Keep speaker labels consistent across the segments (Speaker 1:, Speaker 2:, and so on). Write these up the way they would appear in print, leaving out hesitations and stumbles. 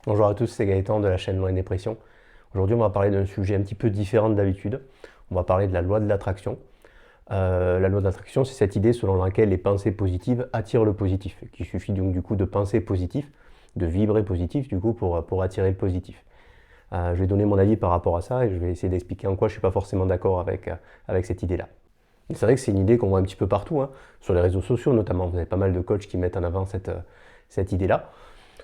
Speaker 1: Bonjour à tous, c'est Gaëtan de la chaîne Loin Dépression. Aujourd'hui, on va parler d'un sujet un petit peu différent d'habitude. On va parler de la loi de l'attraction. La loi de l'attraction, c'est cette idée selon laquelle les pensées positives attirent le positif. Qu'il suffit donc du coup de penser positif, de vibrer positif du coup pour attirer le positif. Je vais donner mon avis par rapport à ça et je vais essayer d'expliquer en quoi je ne suis pas forcément d'accord avec cette idée-là. C'est vrai que c'est une idée qu'on voit un petit peu partout, hein, sur les réseaux sociaux notamment. Vous avez pas mal de coachs qui mettent en avant cette idée-là.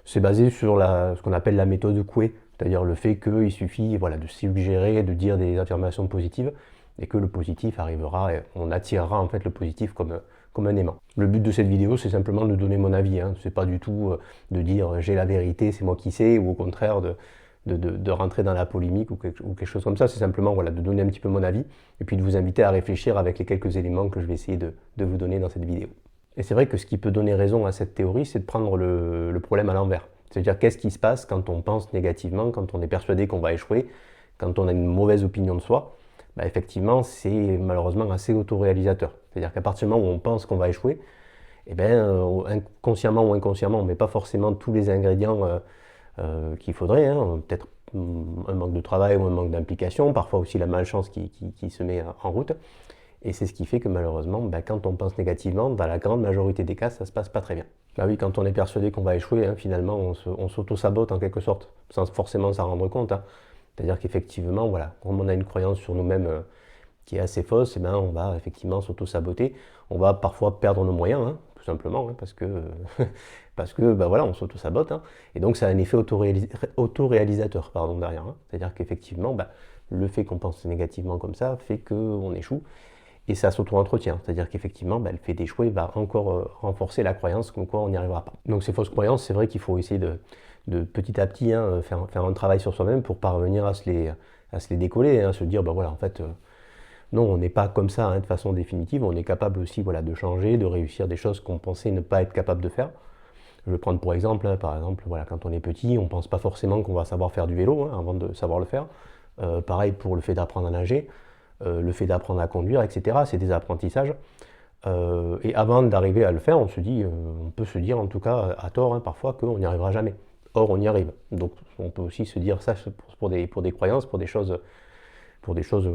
Speaker 1: C'est basé sur ce qu'on appelle la méthode Coué, c'est-à-dire le fait qu'il suffit de suggérer, de dire des affirmations positives et que le positif arrivera et on attirera en fait le positif comme un aimant. Le but de cette vidéo, c'est simplement de donner mon avis. Hein. C'est pas du tout de dire j'ai la vérité, c'est moi qui sais, ou au contraire de rentrer dans la polémique ou quelque chose comme ça. C'est simplement de donner un petit peu mon avis et puis de vous inviter à réfléchir avec les quelques éléments que je vais essayer de vous donner dans cette vidéo. Et c'est vrai que ce qui peut donner raison à cette théorie, c'est de prendre le problème à l'envers. C'est-à-dire qu'est-ce qui se passe quand on pense négativement, quand on est persuadé qu'on va échouer, quand on a une mauvaise opinion de soi. Effectivement, c'est malheureusement assez autoréalisateur. C'est-à-dire qu'à partir du moment où on pense qu'on va échouer, inconsciemment ou inconsciemment, on ne met pas forcément tous les ingrédients qu'il faudrait. Hein. Peut-être un manque de travail ou un manque d'implication, parfois aussi la malchance qui se met en route. Et c'est ce qui fait que malheureusement, quand on pense négativement, dans la grande majorité des cas, ça ne se passe pas très bien. Oui, quand on est persuadé qu'on va échouer, hein, finalement, on s'auto-sabote en quelque sorte, sans forcément s'en rendre compte. Hein. C'est-à-dire qu'effectivement, comme on a une croyance sur nous-mêmes qui est assez fausse, on va effectivement s'auto-saboter. On va parfois perdre nos moyens, hein, tout simplement, hein, parce que on s'auto-sabote. Hein. Et donc ça a un effet autoréalisateur derrière. Hein. C'est-à-dire qu'effectivement, le fait qu'on pense négativement comme ça fait qu'on échoue. Et ça s'auto-entretient, c'est-à-dire qu'effectivement, le fait d'échouer va encore renforcer la croyance comme quoi on n'y arrivera pas. Donc ces fausses croyances, c'est vrai qu'il faut essayer de petit à petit faire un travail sur soi-même pour parvenir à se les décoller, hein, se dire, en fait, non, on n'est pas comme ça de façon définitive, on est capable aussi de changer, de réussir des choses qu'on pensait ne pas être capable de faire. Je vais prendre pour exemple, quand on est petit, on ne pense pas forcément qu'on va savoir faire du vélo avant de savoir le faire. Pareil pour le fait d'apprendre à nager, le fait d'apprendre à conduire, etc. C'est des apprentissages. Et avant d'arriver à le faire, on peut se dire en tout cas à tort parfois qu'on n'y arrivera jamais. Or, on y arrive. Donc, on peut aussi se dire ça pour des croyances, pour des choses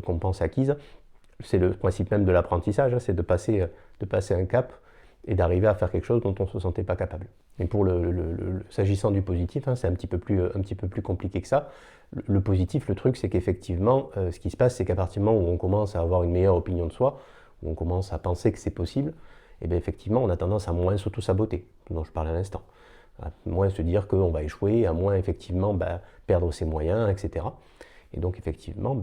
Speaker 1: qu'on pense acquises. C'est le principe même de l'apprentissage, c'est de passer un cap et d'arriver à faire quelque chose dont on ne se sentait pas capable. Et pour s'agissant du positif, c'est un petit peu plus compliqué que ça. Le positif, le truc, c'est qu'effectivement, ce qui se passe, c'est qu'à partir du moment où on commence à avoir une meilleure opinion de soi, où on commence à penser que c'est possible, et bien effectivement, on a tendance à moins s'auto-saboter, dont je parlais à l'instant. À moins se dire qu'on va échouer, à moins effectivement perdre ses moyens, etc. Et donc effectivement,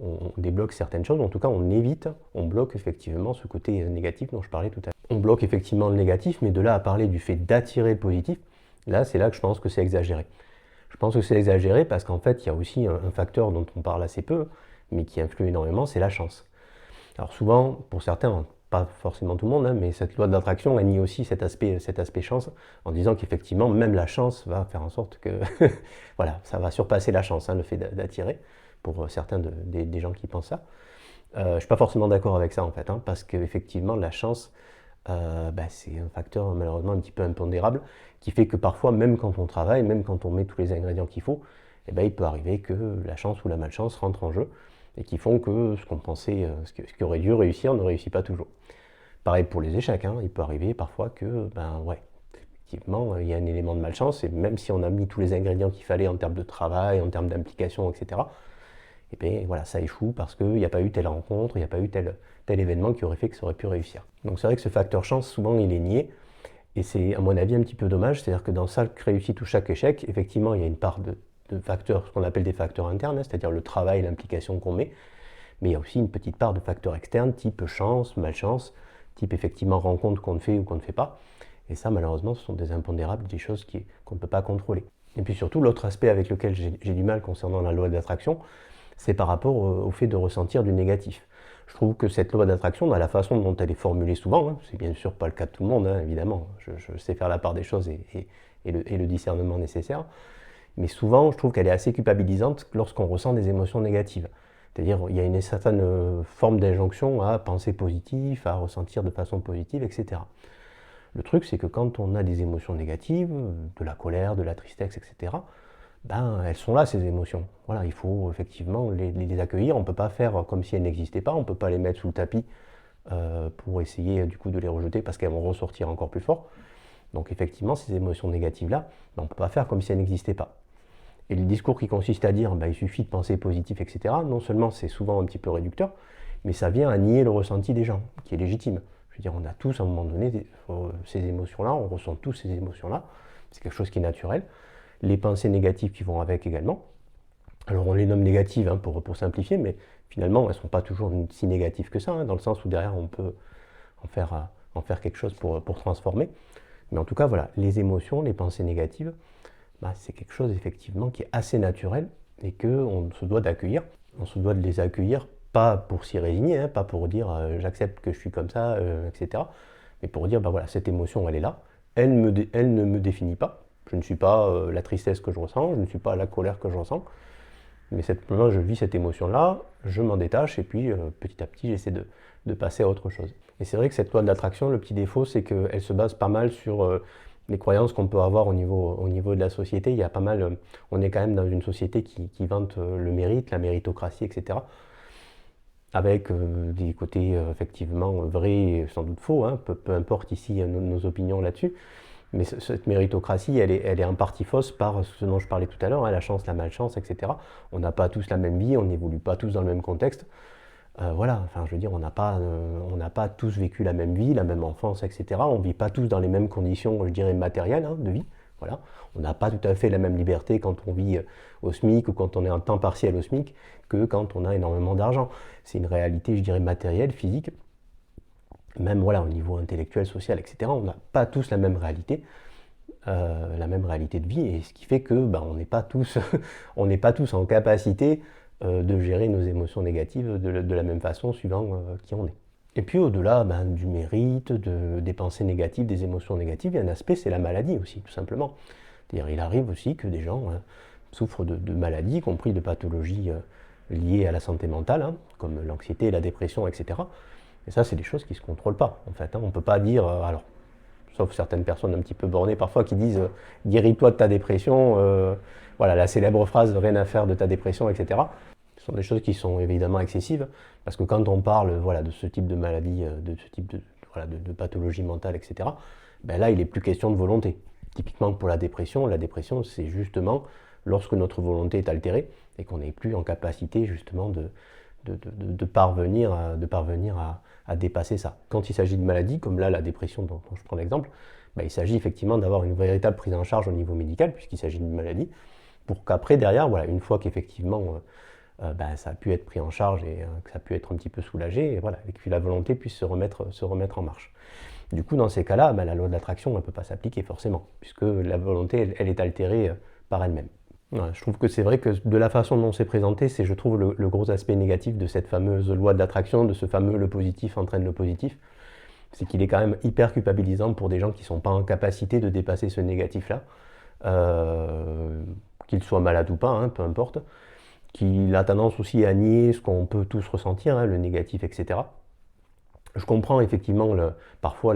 Speaker 1: on débloque certaines choses, en tout cas on bloque effectivement ce côté négatif dont je parlais tout à l'heure. On bloque effectivement le négatif, mais de là à parler du fait d'attirer le positif, c'est là que je pense que c'est exagéré. Je pense que c'est exagéré parce qu'en fait, il y a aussi un facteur dont on parle assez peu, mais qui influe énormément, c'est la chance. Alors souvent, pour certains, pas forcément tout le monde, mais cette loi de l'attraction, elle nie aussi cet aspect chance, en disant qu'effectivement, même la chance va faire en sorte que ça va surpasser la chance, le fait d'attirer, pour certains des gens qui pensent ça. Je ne suis pas forcément d'accord avec ça en fait, parce qu'effectivement, la chance, c'est un facteur malheureusement un petit peu impondérable qui fait que parfois, même quand on travaille, même quand on met tous les ingrédients qu'il faut, il peut arriver que la chance ou la malchance rentrent en jeu et qui font que ce qu'on pensait, ce qui aurait dû réussir ne réussit pas toujours. Pareil pour les échecs, il peut arriver parfois que, effectivement, il y a un élément de malchance et même si on a mis tous les ingrédients qu'il fallait en termes de travail, en termes d'implication, etc., et bien ça échoue parce qu'il n'y a pas eu telle rencontre, il n'y a pas eu tel événement qui aurait fait que ça aurait pu réussir. Donc c'est vrai que ce facteur chance, souvent, il est nié. Et c'est, à mon avis, un petit peu dommage. C'est-à-dire que dans chaque réussite ou chaque échec, effectivement, il y a une part de facteurs, ce qu'on appelle des facteurs internes, c'est-à-dire le travail, l'implication qu'on met. Mais il y a aussi une petite part de facteurs externes, type chance, malchance, type effectivement rencontre qu'on fait ou qu'on ne fait pas. Et ça, malheureusement, ce sont des impondérables, des choses qu'on ne peut pas contrôler. Et puis surtout, l'autre aspect avec lequel j'ai du mal concernant la loi de l'attraction, c'est par rapport au fait de ressentir du négatif. Je trouve que cette loi d'attraction, dans la façon dont elle est formulée souvent, c'est bien sûr pas le cas de tout le monde, évidemment, je sais faire la part des choses et le discernement nécessaire, mais souvent je trouve qu'elle est assez culpabilisante lorsqu'on ressent des émotions négatives. C'est-à-dire il y a une certaine forme d'injonction à penser positif, à ressentir de façon positive, etc. Le truc, c'est que quand on a des émotions négatives, de la colère, de la tristesse, etc., ben, elles sont là, ces émotions. Voilà, il faut effectivement les accueillir. On ne peut pas faire comme si elles n'existaient pas, on ne peut pas les mettre sous le tapis pour essayer du coup de les rejeter parce qu'elles vont ressortir encore plus fort. Donc effectivement, ces émotions négatives-là, ben, on ne peut pas faire comme si elles n'existaient pas. Et le discours qui consiste à dire ben, il suffit de penser positif, etc., non seulement c'est souvent un petit peu réducteur, mais ça vient à nier le ressenti des gens, qui est légitime. Je veux dire, on a tous à un moment donné ces émotions-là, on ressent tous ces émotions-là, c'est quelque chose qui est naturel. Les pensées négatives qui vont avec également. Alors on les nomme négatives hein, pour simplifier, mais finalement elles ne sont pas toujours si négatives que ça, hein, dans le sens où derrière on peut en faire quelque chose pour transformer. Mais en tout cas, voilà, les émotions, les pensées négatives, bah, c'est quelque chose effectivement qui est assez naturel et qu'on se doit d'accueillir. On se doit de les accueillir, pas pour s'y résigner, hein, pas pour dire j'accepte que je suis comme ça, etc. Mais pour dire, bah voilà, cette émotion, elle est là, elle ne me définit pas. Je ne suis pas la tristesse que je ressens, je ne suis pas la colère que je ressens, mais simplement je vis cette émotion-là, je m'en détache et puis petit à petit j'essaie de passer à autre chose. Et c'est vrai que cette loi de l'attraction, le petit défaut, c'est qu'elle se base pas mal sur les croyances qu'on peut avoir au niveau de la société. Il y a pas mal, on est quand même dans une société qui vante le mérite, la méritocratie, etc. Avec des côtés effectivement vrais et sans doute faux, hein, peu importe ici nos opinions là-dessus. Mais cette méritocratie, elle est en partie fausse par ce dont je parlais tout à l'heure, hein, la chance, la malchance, etc. On n'a pas tous la même vie, on n'évolue pas tous dans le même contexte. Voilà, enfin je veux dire, on n'a pas tous vécu la même vie, la même enfance, etc. On ne vit pas tous dans les mêmes conditions, je dirais, matérielles hein, de vie. Voilà. On n'a pas tout à fait la même liberté quand on vit au SMIC ou quand on est en temps partiel au SMIC que quand on a énormément d'argent. C'est une réalité, je dirais, matérielle, physique. Même voilà, au niveau intellectuel, social, etc., on n'a pas tous la même réalité de vie, et ce qui fait que on n'est pas tous, on n'est pas tous en capacité de gérer nos émotions négatives de la même façon suivant qui on est. Et puis au-delà du mérite, des pensées négatives, des émotions négatives, il y a un aspect, c'est la maladie aussi, tout simplement. C'est-à-dire, il arrive aussi que des gens souffrent de maladies, y compris de pathologies liées à la santé mentale, hein, comme l'anxiété, la dépression, etc. Et ça, c'est des choses qui ne se contrôlent pas, en fait. Hein. On ne peut pas dire, alors, sauf certaines personnes un petit peu bornées parfois qui disent guéris-toi de ta dépression, voilà, la célèbre phrase rien à faire de ta dépression, etc. Ce sont des choses qui sont évidemment excessives, parce que quand on parle voilà, de ce type de maladie, de ce type de pathologie mentale, etc., là, il n'est plus question de volonté. Typiquement pour la dépression, c'est justement lorsque notre volonté est altérée et qu'on n'est plus en capacité justement de parvenir à dépasser ça. Quand il s'agit de maladies, comme là la dépression dont je prends l'exemple, il s'agit effectivement d'avoir une véritable prise en charge au niveau médical, puisqu'il s'agit d'une maladie, pour qu'après, derrière, voilà, une fois qu'effectivement ça a pu être pris en charge et que ça a pu être un petit peu soulagé, et voilà, et que la volonté puisse se remettre en marche. Du coup, dans ces cas-là, la loi de l'attraction ne peut pas s'appliquer forcément, puisque la volonté, elle est altérée par elle-même. Ouais, je trouve que c'est vrai que de la façon dont c'est présenté, c'est je trouve le gros aspect négatif de cette fameuse loi de l'attraction, de ce fameux le positif entraîne le positif, c'est qu'il est quand même hyper culpabilisant pour des gens qui ne sont pas en capacité de dépasser ce négatif-là, qu'ils soient malades ou pas, hein, peu importe, qu'il a tendance aussi à nier ce qu'on peut tous ressentir, hein, le négatif, etc. Je comprends effectivement parfois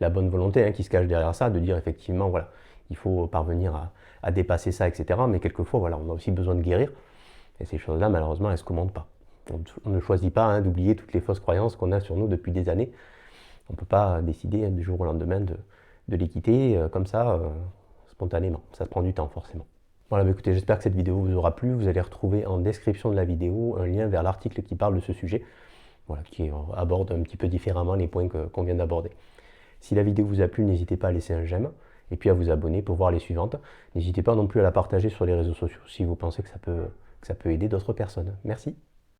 Speaker 1: la bonne volonté hein, qui se cache derrière ça, de dire effectivement, voilà, il faut parvenir à dépasser ça, etc. Mais quelquefois, voilà, on a aussi besoin de guérir. Et ces choses-là, malheureusement, elles ne se commandent pas. On ne choisit pas hein, d'oublier toutes les fausses croyances qu'on a sur nous depuis des années. On ne peut pas décider du jour au lendemain de les quitter comme ça, spontanément. Ça prend du temps, forcément. Voilà, écoutez, j'espère que cette vidéo vous aura plu. Vous allez retrouver en description de la vidéo un lien vers l'article qui parle de ce sujet. Voilà, qui aborde un petit peu différemment les points qu'on vient d'aborder. Si la vidéo vous a plu, n'hésitez pas à laisser un j'aime et puis à vous abonner pour voir les suivantes. N'hésitez pas non plus à la partager sur les réseaux sociaux si vous pensez que ça peut aider d'autres personnes. Merci.